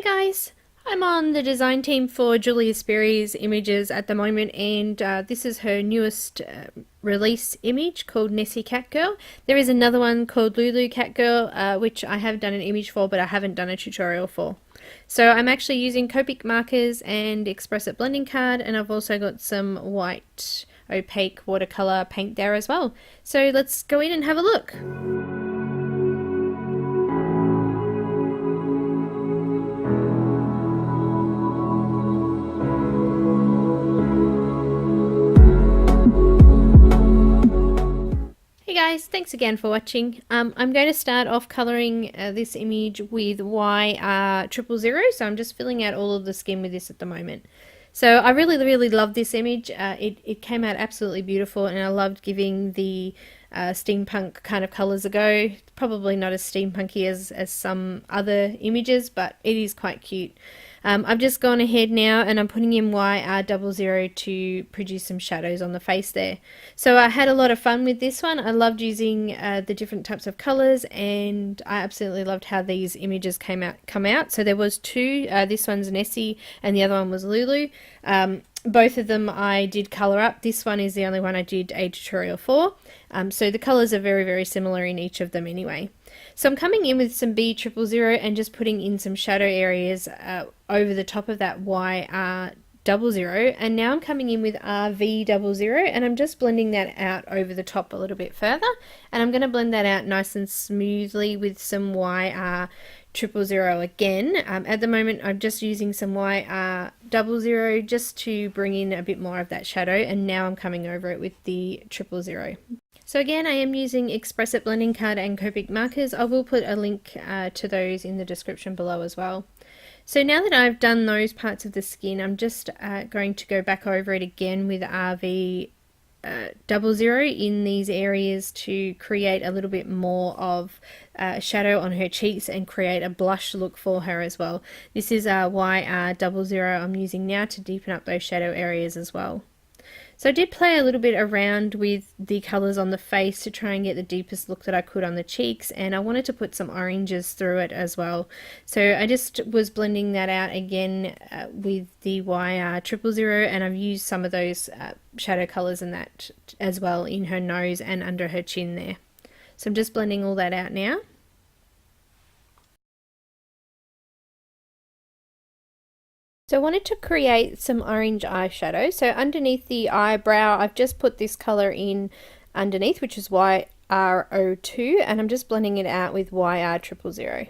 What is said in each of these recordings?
Guys, I'm on the design team for Julia Spiri's images at the moment, and this is her newest release image called Nessie Catgirl. There is another one called Lulu Catgirl, which I have done an image for, but I haven't done a tutorial for. So I'm actually using Copic markers and Xpress blending card, and I've also got some white opaque watercolor paint there as well. So let's go in and have a look. Hey guys, thanks again for watching. I'm going to start off colouring this image with Y000, so I'm just filling out all of the skin with this at the moment. So I really love this image. It came out absolutely beautiful, and I loved giving the steampunk kind of colours a go. Probably not as steampunky as some other images, but it is quite cute. I've just gone ahead now and I'm putting in Y000 to produce some shadows on the face there. So I had a lot of fun with this one. I loved using the different types of colours, and I absolutely loved how these images come out. So there was two. This one's Nessie and the other one was Lulu. Both of them I did colour up. This one is the only one I did a tutorial for. So the colours are very similar in each of them anyway. So I'm coming in with some B000 and just putting in some shadow areas over the top of that Y000, and now I'm coming in with RV00 and I'm just blending that out over the top a little bit further, and I'm going to blend that out nice and smoothly with some YR000 again. At the moment I'm just using some YR00 just to bring in a bit more of that shadow, and now I'm coming over it with the 000. So again, I am using Xpress blending card and Copic markers. I will put a link to those in the description below as well. So now that I've done those parts of the skin, I'm just going to go back over it again with RV00 in these areas to create a little bit more of shadow on her cheeks and create a blush look for her as well. This is YR00 I'm using now to deepen up those shadow areas as well. So I did play a little bit around with the colours on the face to try and get the deepest look that I could on the cheeks, and I wanted to put some oranges through it as well. So I just was blending that out again with the YR000, and I've used some of those shadow colours in that as well in her nose and under her chin there. So I'm just blending all that out now. So I wanted to create some orange eyeshadow. So underneath the eyebrow, I've just put this colour in underneath, which is YR02, and I'm just blending it out with YR000.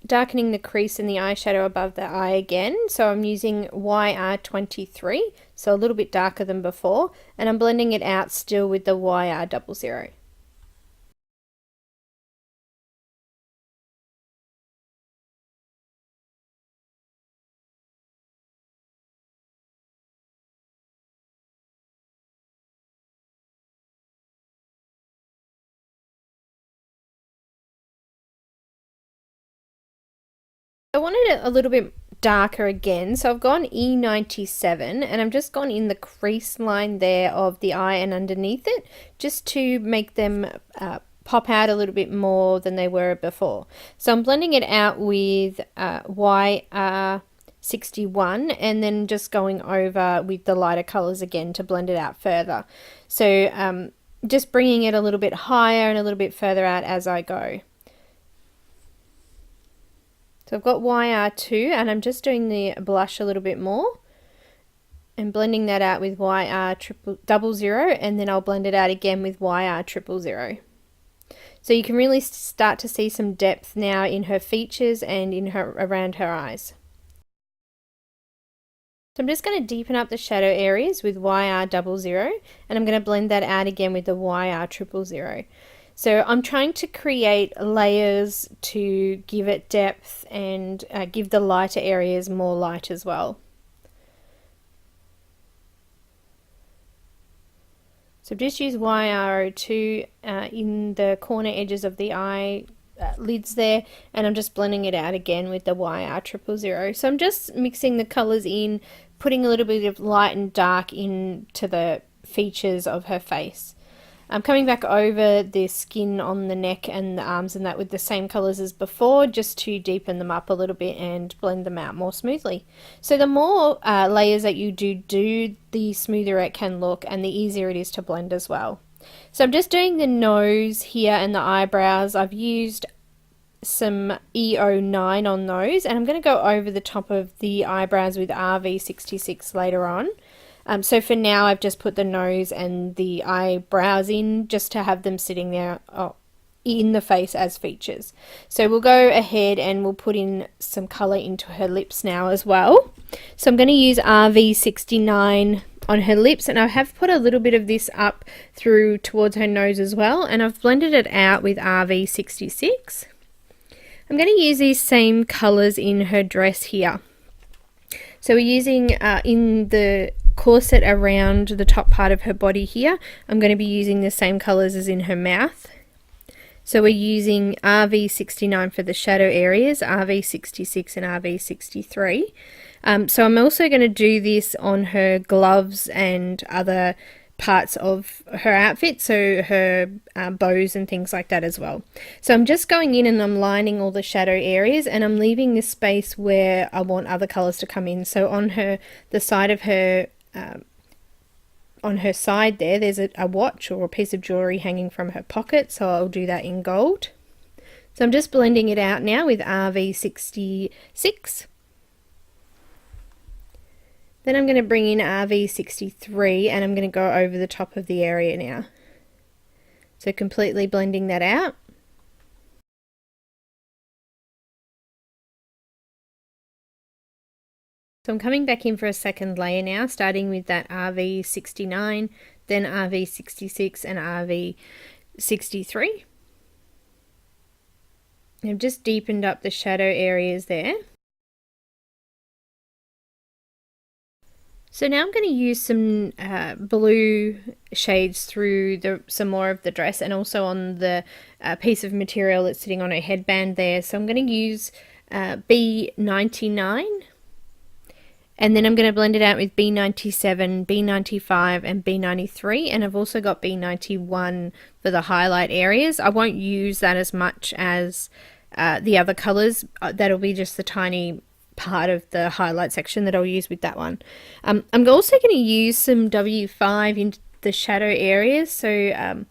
Darkening the crease in the eyeshadow above the eye again, so I'm using YR23, so a little bit darker than before, and I'm blending it out still with the YR00. I wanted it a little bit darker again, so I've gone E97 and I've just gone in the crease line there of the eye and underneath it, just to make them pop out a little bit more than they were before. So I'm blending it out with YR61 and then just going over with the lighter colours again to blend it out further. So just bringing it a little bit higher and a little bit further out as I go. So I've got YR2 and I'm just doing the blush a little bit more and blending that out with YR00, and then I'll blend it out again with YR000. So you can really start to see some depth now in her features and in her around her eyes. So I'm just going to deepen up the shadow areas with YR00, and I'm going to blend that out again with the YR000. So I'm trying to create layers to give it depth and give the lighter areas more light as well. So just use YR02 in the corner edges of the eye lids there, and I'm just blending it out again with the YR000. So I'm just mixing the colours in, putting a little bit of light and dark into the features of her face. I'm coming back over the skin on the neck and the arms and that with the same colours as before, just to deepen them up a little bit and blend them out more smoothly. So the more layers that you do, the smoother it can look and the easier it is to blend as well. So I'm just doing the nose here and the eyebrows. I've used some E09 on those, and I'm going to go over the top of the eyebrows with RV66 later on. So for now I've just put the nose and the eyebrows in just to have them sitting there in the face as features. So we'll go ahead and we'll put in some colour into her lips now as well. So I'm going to use RV69 on her lips, and I have put a little bit of this up through towards her nose as well, and I've blended it out with RV66. I'm going to use these same colours in her dress here. So we're using in the corset around the top part of her body here, I'm going to be using the same colours as in her mouth. So we're using RV69 for the shadow areas, RV66 and RV63. So I'm also going to do this on her gloves and other parts of her outfit, so her bows and things like that as well. So I'm just going in and I'm lining all the shadow areas, and I'm leaving this space where I want other colours to come in. So on the side of her on her side there's a watch or a piece of jewellery hanging from her pocket, so I'll do that in gold. So I'm just blending it out now with RV66. Then I'm going to bring in RV63 and I'm going to go over the top of the area now. So completely blending that out. So I'm coming back in for a second layer now, starting with that RV69, then RV66 and RV63. I've just deepened up the shadow areas there. So now I'm going to use some blue shades through some more of the dress and also on the piece of material that's sitting on her headband there. So I'm going to use B99, and then I'm going to blend it out with B97, B95 and B93, and I've also got B91 for the highlight areas. I won't use that as much as the other colours. That'll be just the tiny part of the highlight section that I'll use with that one. I'm also going to use some W5 in the shadow areas. So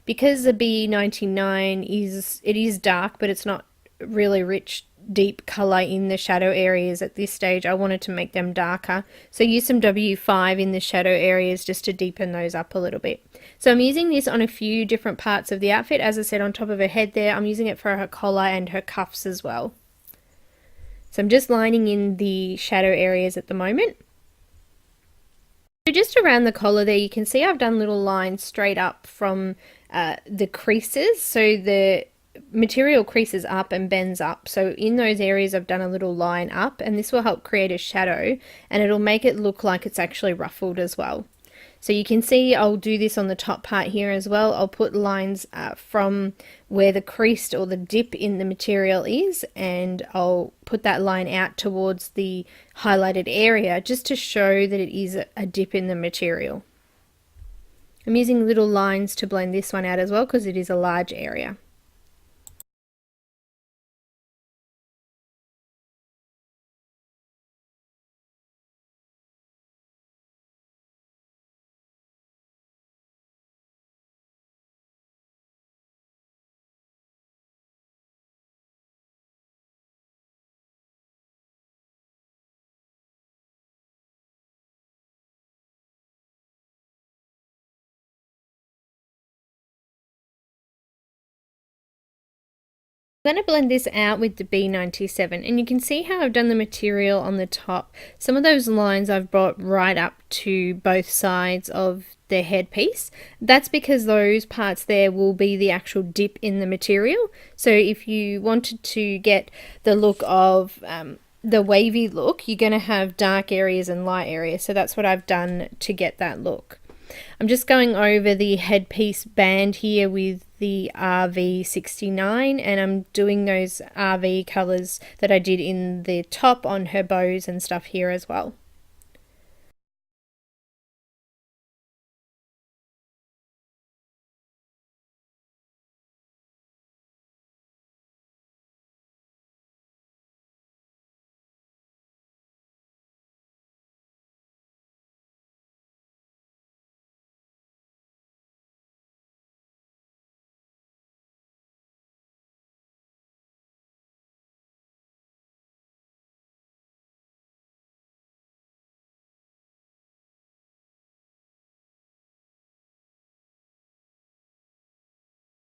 because the B99 is dark, but it's not really rich deep color in the shadow areas at this stage, I wanted to make them darker. So use some W5 in the shadow areas just to deepen those up a little bit. So I'm using this on a few different parts of the outfit. As I said, on top of her head there, I'm using it for her collar and her cuffs as well. So I'm just lining in the shadow areas at the moment. So just around the collar there, you can see I've done little lines straight up from the creases. So the material creases up and bends up. So in those areas I've done a little line up, and this will help create a shadow and it'll make it look like it's actually ruffled as well. So you can see I'll do this on the top part here as well. I'll put lines from where the creased or the dip in the material is, and I'll put that line out towards the highlighted area just to show that it is a dip in the material. I'm using little lines to blend this one out as well because it is a large area. I'm going to blend this out with the B97, and you can see how I've done the material on the top. Some of those lines I've brought right up to both sides of the headpiece. That's because those parts there will be the actual dip in the material. So if you wanted to get the look of the wavy look, you're going to have dark areas and light areas. So that's what I've done to get that look. I'm just going over the headpiece band here with the RV69, and I'm doing those RV colours that I did in the top on her bows and stuff here as well.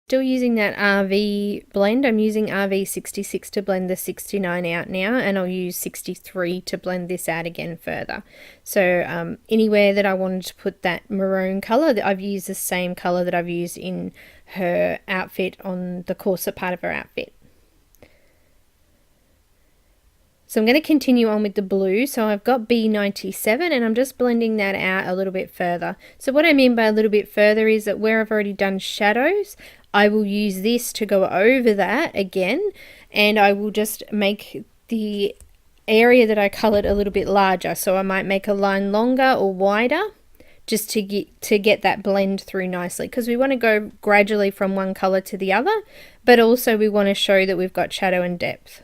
Still using that RV blend. I'm using RV66 to blend the 69 out now, and I'll use 63 to blend this out again further. So anywhere that I wanted to put that maroon colour, I've used the same colour that I've used in her outfit on the corset part of her outfit. So I'm going to continue on with the blue. So I've got B97 and I'm just blending that out a little bit further. So what I mean by a little bit further is that where I've already done shadows, I will use this to go over that again, and I will just make the area that I coloured a little bit larger. So I might make a line longer or wider just to get that blend through nicely, because we want to go gradually from one colour to the other, but also we want to show that we've got shadow and depth.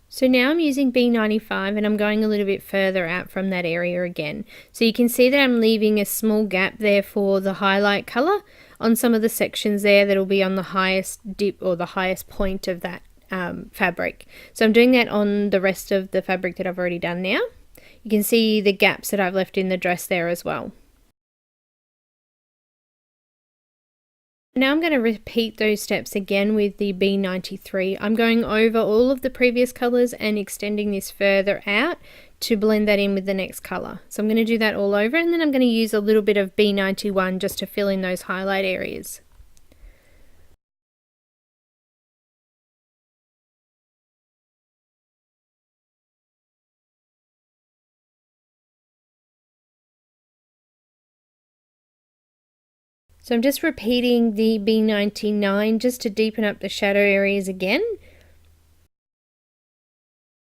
So now I'm using B95 and I'm going a little bit further out from that area again. So you can see that I'm leaving a small gap there for the highlight colour on some of the sections there that'll be on the highest dip or the highest point of that fabric. So I'm doing that on the rest of the fabric that I've already done now. You can see the gaps that I've left in the dress there as well. Now I'm going to repeat those steps again with the B93. I'm going over all of the previous colours and extending this further out to blend that in with the next colour. So I'm going to do that all over, and then I'm going to use a little bit of B91 just to fill in those highlight areas. So I'm just repeating the B99 just to deepen up the shadow areas again.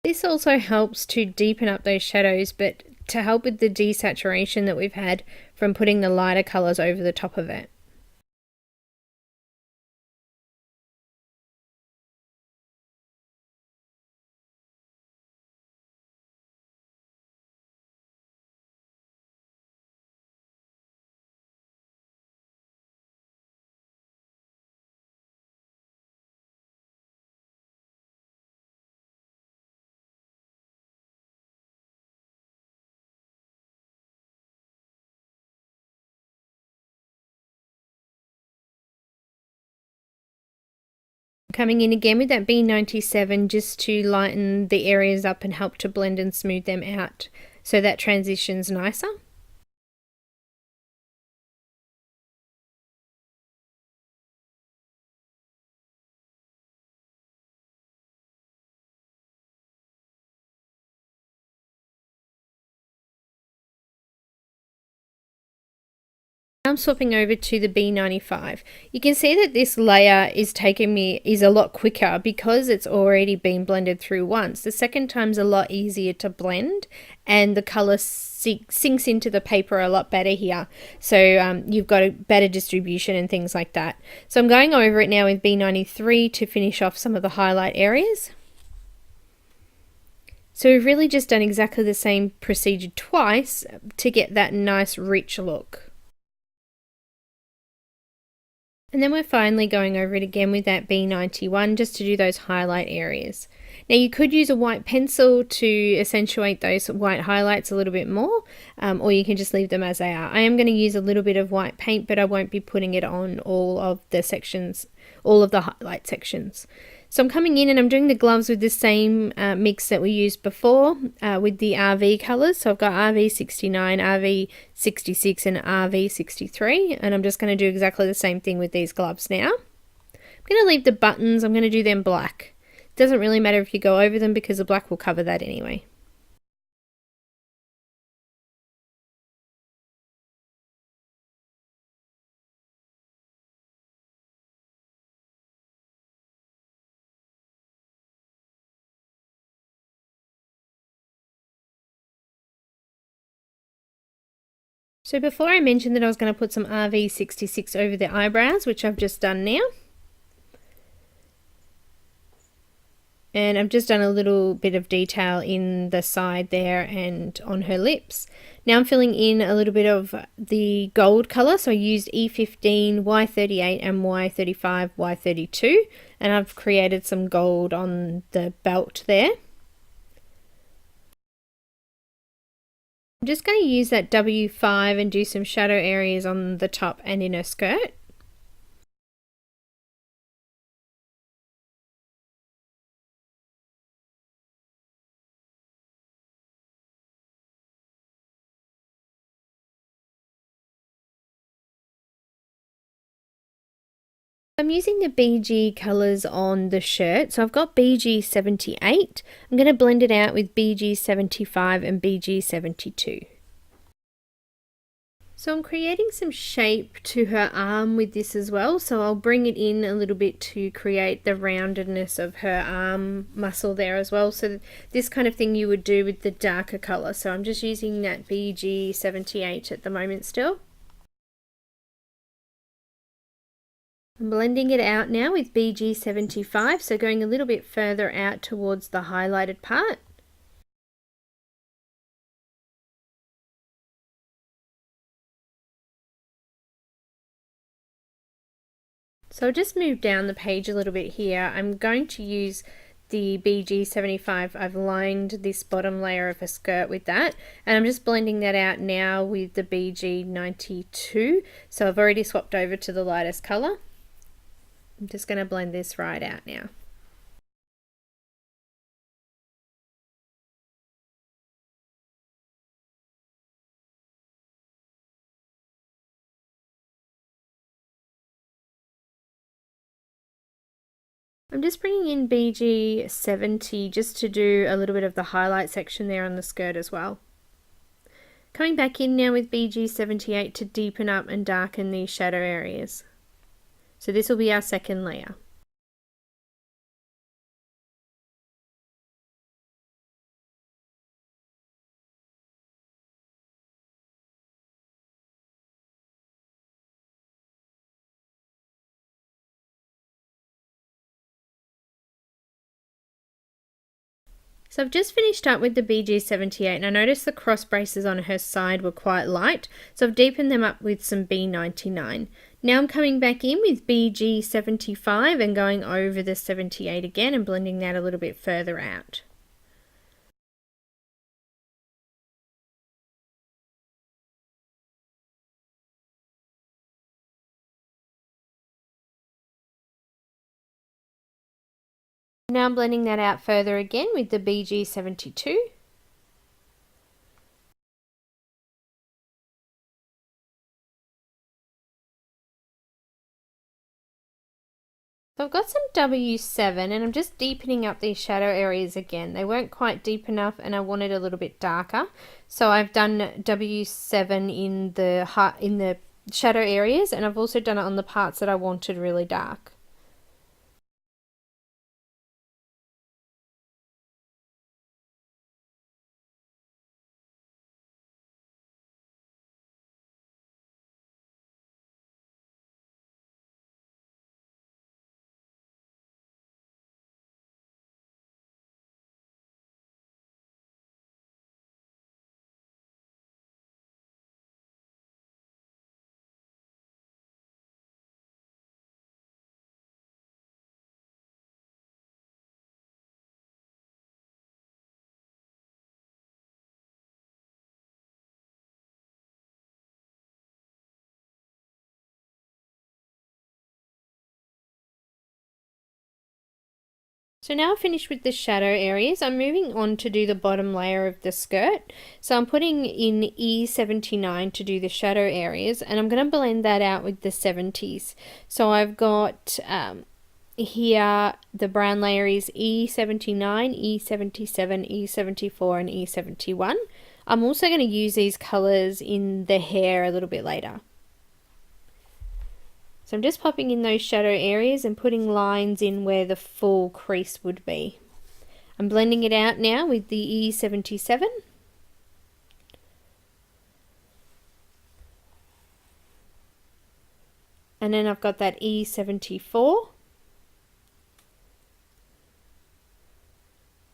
This also helps to deepen up those shadows, but to help with the desaturation that we've had from putting the lighter colours over the top of it. Coming in again with that B97 just to lighten the areas up and help to blend and smooth them out so that transition's nicer. I'm swapping over to the B95. You can see that this layer is a lot quicker because it's already been blended through once. The second time's a lot easier to blend, and the colour sinks into the paper a lot better here. So you've got a better distribution and things like that. So I'm going over it now with B93 to finish off some of the highlight areas. So we've really just done exactly the same procedure twice to get that nice rich look. And then we're finally going over it again with that B91 just to do those highlight areas. Now you could use a white pencil to accentuate those white highlights a little bit more, or you can just leave them as they are. I am going to use a little bit of white paint, but I won't be putting it on all of the sections, all of the highlight sections. So I'm coming in and I'm doing the gloves with the same mix that we used before with the RV colours. So I've got RV69, RV66 and RV63, and I'm just going to do exactly the same thing with these gloves now. I'm going to leave the buttons, I'm going to do them black. It doesn't really matter if you go over them because the black will cover that anyway. So before I mentioned that I was going to put some RV66 over the eyebrows, which I've just done now. And I've just done a little bit of detail in the side there and on her lips. Now I'm filling in a little bit of the gold colour, so I used E15, Y38 and Y35, Y32, and I've created some gold on the belt there. I'm just going to use that W5 and do some shadow areas on the top and in her skirt. I'm using the BG colours on the shirt, so I've got BG78. I'm going to blend it out with BG75 and BG72. So I'm creating some shape to her arm with this as well, so I'll bring it in a little bit to create the roundedness of her arm muscle there as well. So this kind of thing you would do with the darker colour. So I'm just using that BG78 at the moment still. I'm blending it out now with BG75, so going a little bit further out towards the highlighted part. So I'll just move down the page a little bit here. I'm going to use the BG75. I've lined this bottom layer of a skirt with that, and I'm just blending that out now with the BG92. So I've already swapped over to the lightest colour. I'm just going to blend this right out now. I'm just bringing in BG70 just to do a little bit of the highlight section there on the skirt as well. Coming back in now with BG78 to deepen up and darken these shadow areas. So this will be our second layer. So I've just finished up with the BG78 and I noticed the cross braces on her side were quite light, so I've deepened them up with some B99. Now I'm coming back in with BG75 and going over the 78 again and blending that a little bit further out. Now I'm blending that out further again with the BG72. So I've got some W7 and I'm just deepening up these shadow areas again. They weren't quite deep enough and I wanted a little bit darker. So I've done W7 in the shadow areas, and I've also done it on the parts that I wanted really dark. So now I've finished with the shadow areas, I'm moving on to do the bottom layer of the skirt. So I'm putting in E79 to do the shadow areas, and I'm going to blend that out with the 70s. So I've got here the brown layer is E79, E77, E74 and E71. I'm also going to use these colours in the hair a little bit later. So I'm just popping in those shadow areas and putting lines in where the full crease would be. I'm blending it out now with the E77. And then I've got that E74.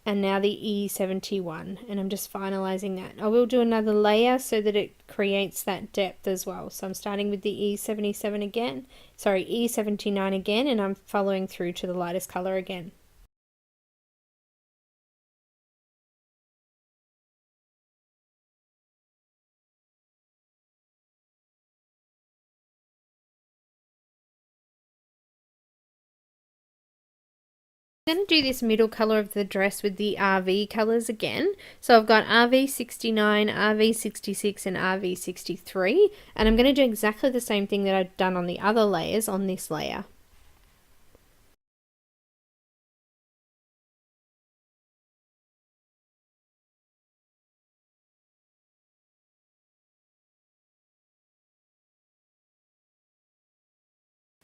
and now the E71, and I'm just finalizing that. I will do another layer so that it creates that depth as well. So I'm starting with the E77 again, sorry, E79 again, and I'm following through to the lightest color again. I'm going to do this middle color of the dress with the RV colors again. So I've got RV69, RV66 and RV63, and I'm going to do exactly the same thing that I've done on the other layers on this layer.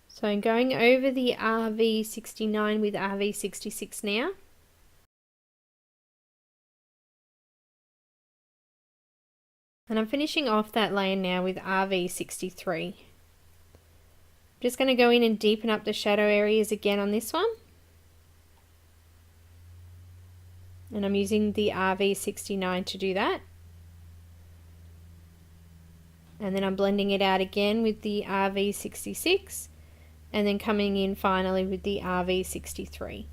So I'm going over the RV69 with RV66 now. And I'm finishing off that layer now with RV63. I'm just going to go in and deepen up the shadow areas again on this one. And I'm using the RV69 to do that. And then I'm blending it out again with the RV66. And then coming in finally with the RV63.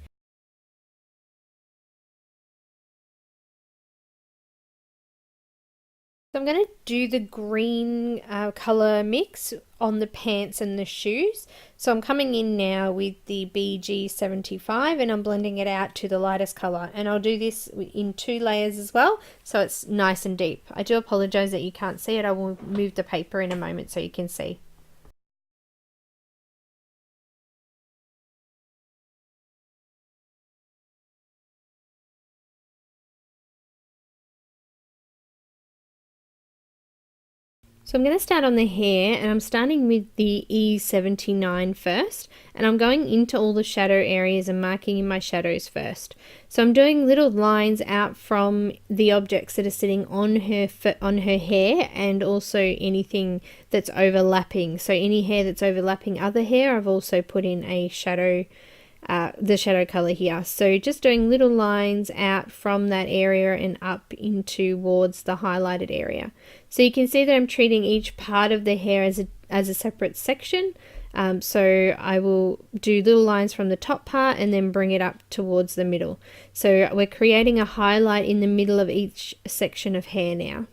So I'm going to do the green colour mix on the pants and the shoes. So I'm coming in now with the BG75 and I'm blending it out to the lightest colour. And I'll do this in 2 layers as well, so it's nice and deep. I do apologise that you can't see it. I will move the paper in a moment so you can see. So I'm going to start on the hair, and I'm starting with the E79 first, and I'm going into all the shadow areas and marking in my shadows first. So I'm doing little lines out from the objects that are sitting on her hair, and also anything that's overlapping. So any hair that's overlapping other hair, I've also put in a shadow, the shadow color here. So just doing little lines out from that area and up in towards the highlighted area. So you can see that I'm treating each part of the hair as a separate section. So I will do little lines from the top part and then bring it up towards the middle. So we're creating a highlight in the middle of each section of hair now.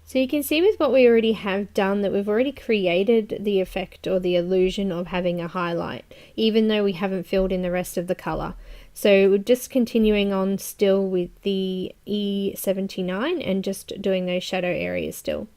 So you can see with what we already have done that we've already created the effect or the illusion of having a highlight, even though we haven't filled in the rest of the color. So we're just continuing on still with the E79 and just doing those shadow areas still.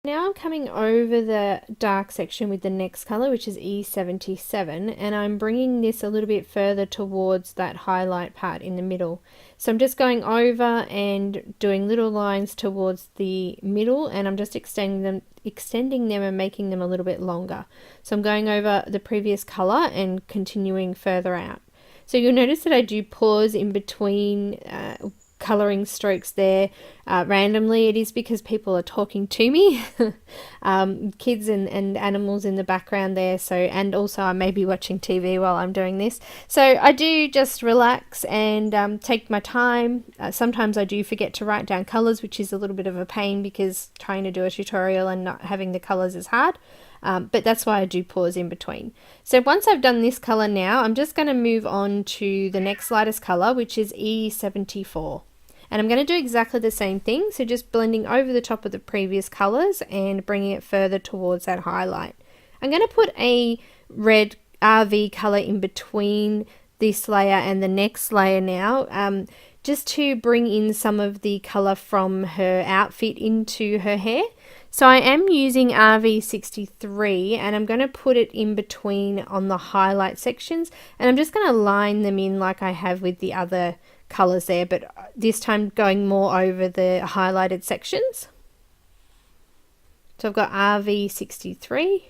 Now I'm coming over the dark section with the next color, which is E77, and I'm bringing this a little bit further towards that highlight part in the middle. So I'm just going over and doing little lines towards the middle, and I'm just extending them and making them a little bit longer. So I'm going over the previous color and continuing further out. So you'll notice that I do pause in between coloring strokes there randomly. It is because people are talking to me, kids and animals in the background there. So, and also I may be watching TV while I'm doing this. So I do just relax and take my time. Sometimes I do forget to write down colors, which is a little bit of a pain because trying to do a tutorial and not having the colors is hard. But that's why I do pause in between. So once I've done this color now, I'm just going to move on to the next lightest color, which is E74. And I'm going to do exactly the same thing, so just blending over the top of the previous colors and bringing it further towards that highlight. I'm going to put a red RV color in between this layer and the next layer now, just to bring in some of the color from her outfit into her hair. So I am using RV63 and I'm going to put it in between on the highlight sections, and I'm just going to line them in like I have with the other colors there, but this time going more over the highlighted sections. So I've got RV63.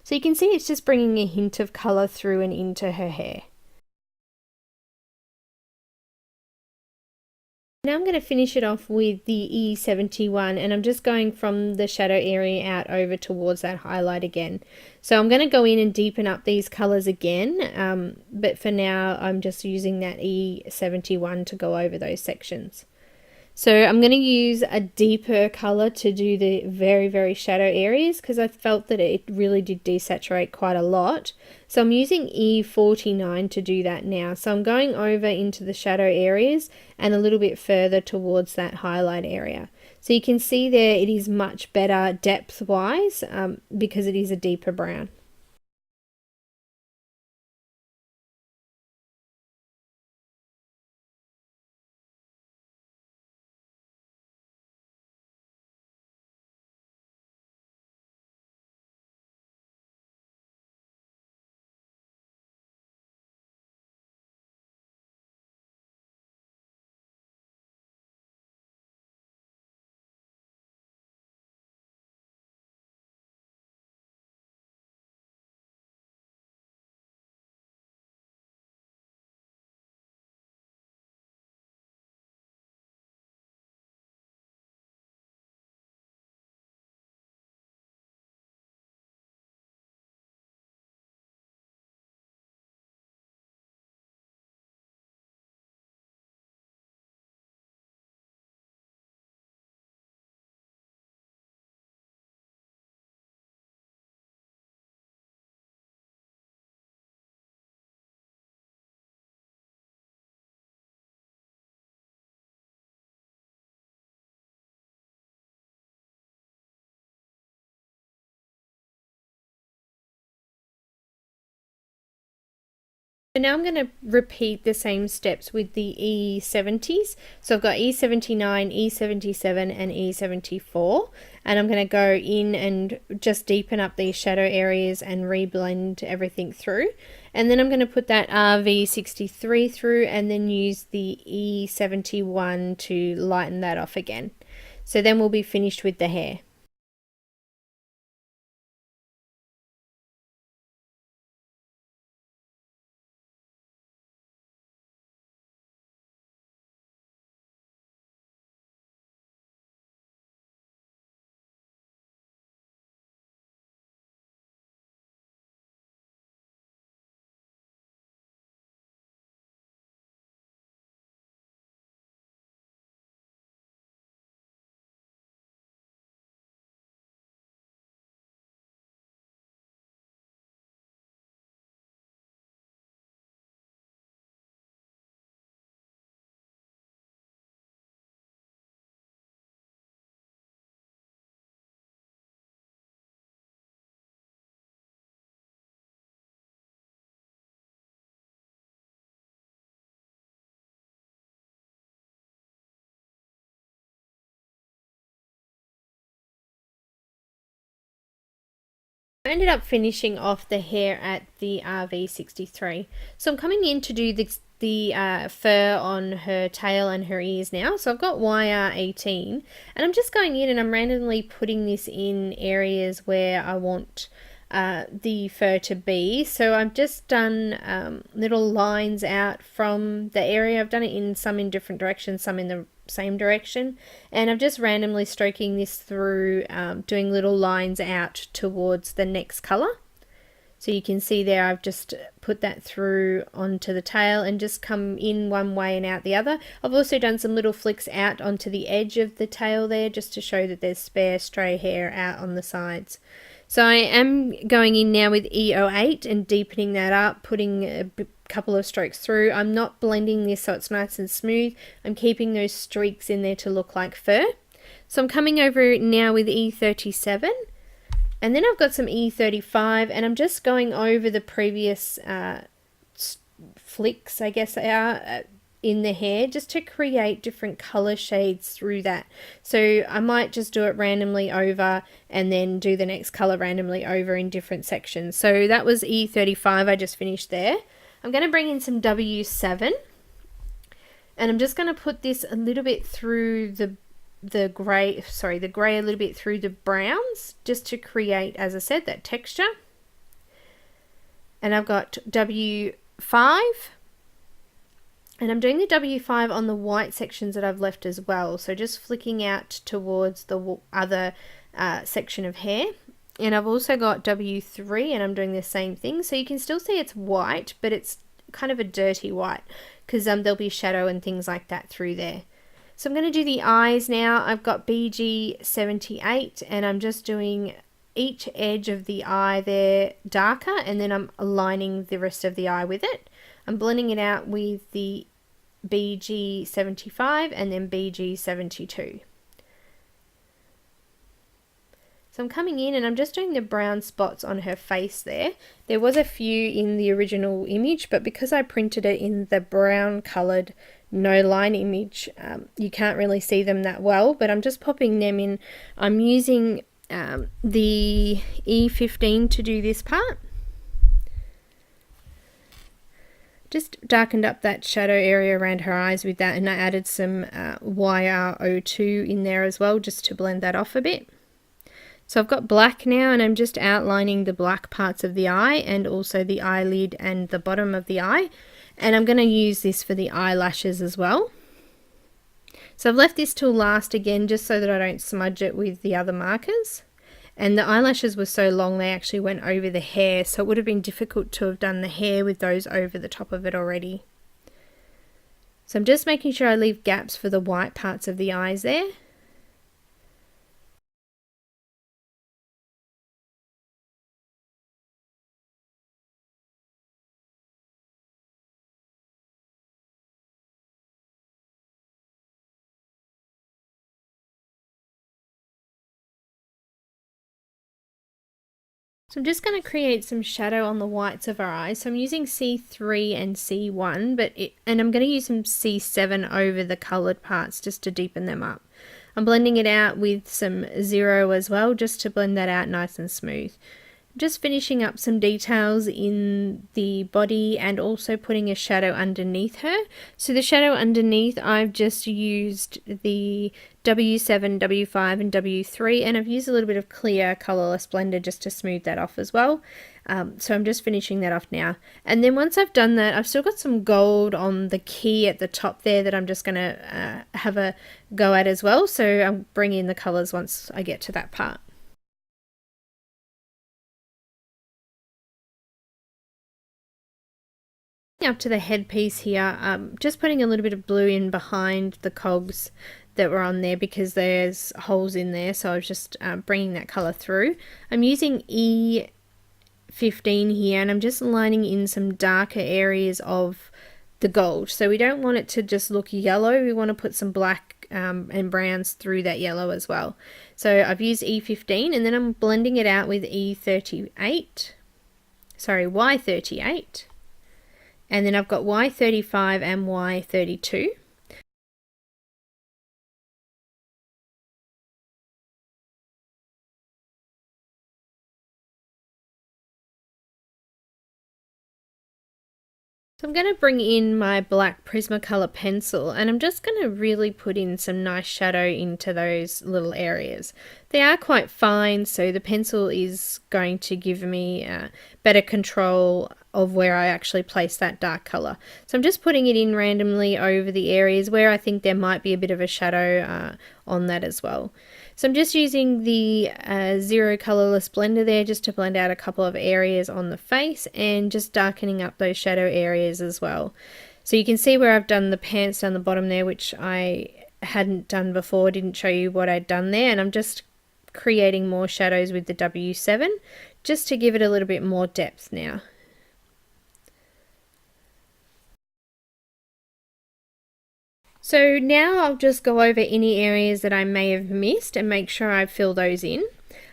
So you can see it's just bringing a hint of color through and into her hair. Now I'm going to finish it off with the E71, and I'm just going from the shadow area out over towards that highlight again. So I'm going to go in and deepen up these colors again, but for now I'm just using that E71 to go over those sections. So I'm going to use a deeper color to do the very, very shadow areas because I felt that it really did desaturate quite a lot. So I'm using E49 to do that now. So I'm going over into the shadow areas and a little bit further towards that highlight area. So you can see there it is much better depth-wise because it is a deeper brown. So now I'm going to repeat the same steps with the E70s. So I've got E79, E77 and E74, and I'm going to go in and just deepen up these shadow areas and reblend everything through. And then I'm going to put that RV63 through and then use the E71 to lighten that off again. So then we'll be finished with the hair. I ended up finishing off the hair at the RV63. So I'm coming in to do the fur on her tail and her ears now. So I've got YR18 and I'm just going in and I'm randomly putting this in areas where I want the fur to be. So I've just done little lines out from the area. I've done it in some in different directions, some in the same direction, and I'm just randomly stroking this through, doing little lines out towards the next color. So you can see there I've just put that through onto the tail and just come in one way and out the other. I've also done some little flicks out onto the edge of the tail there just to show that there's spare stray hair out on the sides. So I am going in now with E08 and deepening that up, putting a couple of strokes through. I'm not blending this so it's nice and smooth. I'm keeping those streaks in there to look like fur. So I'm coming over now with E37. And then I've got some E35 and I'm just going over the previous flicks, I guess they are, in the hair just to create different color shades through that. So I might just do it randomly over and then do the next color randomly over in different sections. So that was E35 I just finished there. I'm going to bring in some W7 and I'm just going to put this a little bit through the grey a little bit through the browns just to create, as I said, that texture. And I've got W5 and I'm doing the W5 on the white sections that I've left as well, so just flicking out towards the other section of hair. And I've also got W3 and I'm doing the same thing, so you can still see it's white but it's kind of a dirty white because there'll be shadow and things like that through there. So I'm going to do the eyes now. I've got BG78 and I'm just doing each edge of the eye there darker and then I'm aligning the rest of the eye with it. I'm blending it out with the BG75 and then BG72. So I'm coming in and I'm just doing the brown spots on her face there. There was a few in the original image, but because I printed it in the brown coloured no line image, you can't really see them that well, but I'm just popping them in. I'm using the E15 to do this part. Just darkened up that shadow area around her eyes with that, and I added some YR02 in there as well just to blend that off a bit. So I've got black now and I'm just outlining the black parts of the eye and also the eyelid and the bottom of the eye. And I'm going to use this for the eyelashes as well. So I've left this till last again just so that I don't smudge it with the other markers. And the eyelashes were so long they actually went over the hair, so it would have been difficult to have done the hair with those over the top of it already. So I'm just making sure I leave gaps for the white parts of the eyes there. So I'm just going to create some shadow on the whites of our eyes. So I'm using C3 and C1, and I'm going to use some C7 over the coloured parts just to deepen them up. I'm blending it out with some 0 as well, just to blend that out nice and smooth. Just finishing up some details in the body and also putting a shadow underneath her. So the shadow underneath, I've just used the W7, W5 and W3, and I've used a little bit of clear colourless blender just to smooth that off as well. So I'm just finishing that off now. And then once I've done that, I've still got some gold on the key at the top there that I'm just going to have a go at as well. So I'll bring in the colours once I get to that part. Up to the headpiece here, just putting a little bit of blue in behind the cogs that were on there because there's holes in there, so I was just bringing that colour through. I'm using E15 here and I'm just lining in some darker areas of the gold. So we don't want it to just look yellow, we want to put some black and browns through that yellow as well. So I've used E15 and then I'm blending it out with Y38. And then I've got Y35 and Y32. So I'm going to bring in my black Prismacolor pencil and I'm just going to really put in some nice shadow into those little areas. They are quite fine, so the pencil is going to give me better control of where I actually place that dark colour. So I'm just putting it in randomly over the areas where I think there might be a bit of a shadow on that as well. So I'm just using the zero colourless blender there just to blend out a couple of areas on the face and just darkening up those shadow areas as well. So you can see where I've done the pants down the bottom there, which I hadn't done before, didn't show you what I'd done there, and I'm just creating more shadows with the W7 just to give it a little bit more depth now. So now I'll just go over any areas that I may have missed and make sure I fill those in.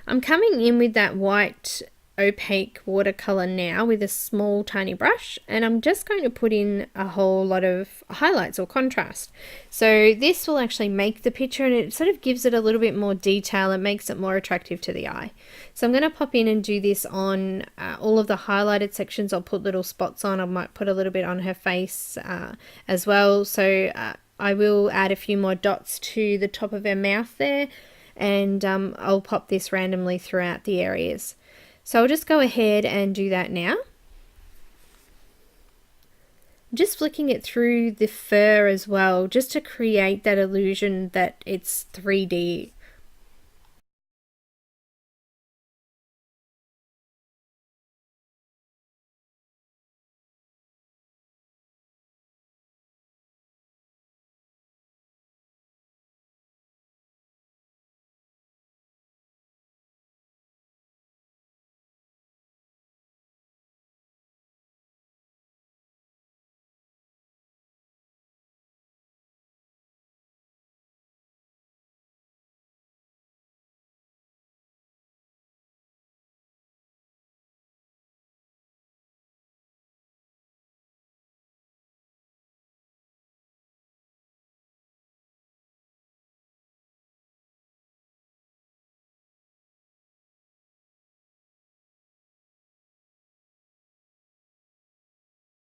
I'm coming in with that white opaque watercolor now with a small tiny brush, and I'm just going to put in a whole lot of highlights or contrast. So this will actually make the picture and it sort of gives it a little bit more detail and makes it more attractive to the eye. So I'm going to pop in and do this on all of the highlighted sections. I'll put little spots on. I might put a little bit on her face as well. So I will add a few more dots to the top of her mouth there, and I'll pop this randomly throughout the areas. So I'll just go ahead and do that now. I'm just flicking it through the fur as well, just to create that illusion that it's 3D.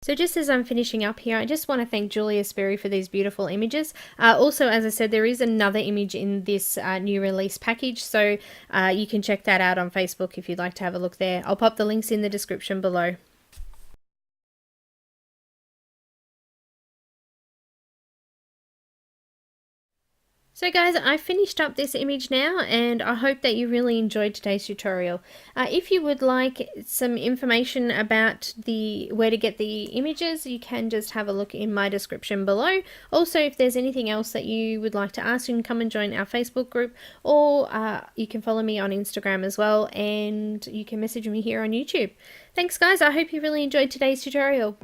So just as I'm finishing up here, I just want to thank Julia Spiri for these beautiful images. Also, as I said, there is another image in this new release package, so you can check that out on Facebook if you'd like to have a look there. I'll pop the links in the description below. So guys, I finished up this image now and I hope that you really enjoyed today's tutorial. If you would like some information about where to get the images, you can just have a look in my description below. Also, if there's anything else that you would like to ask, you can come and join our Facebook group, or you can follow me on Instagram as well, and you can message me here on YouTube. Thanks guys, I hope you really enjoyed today's tutorial.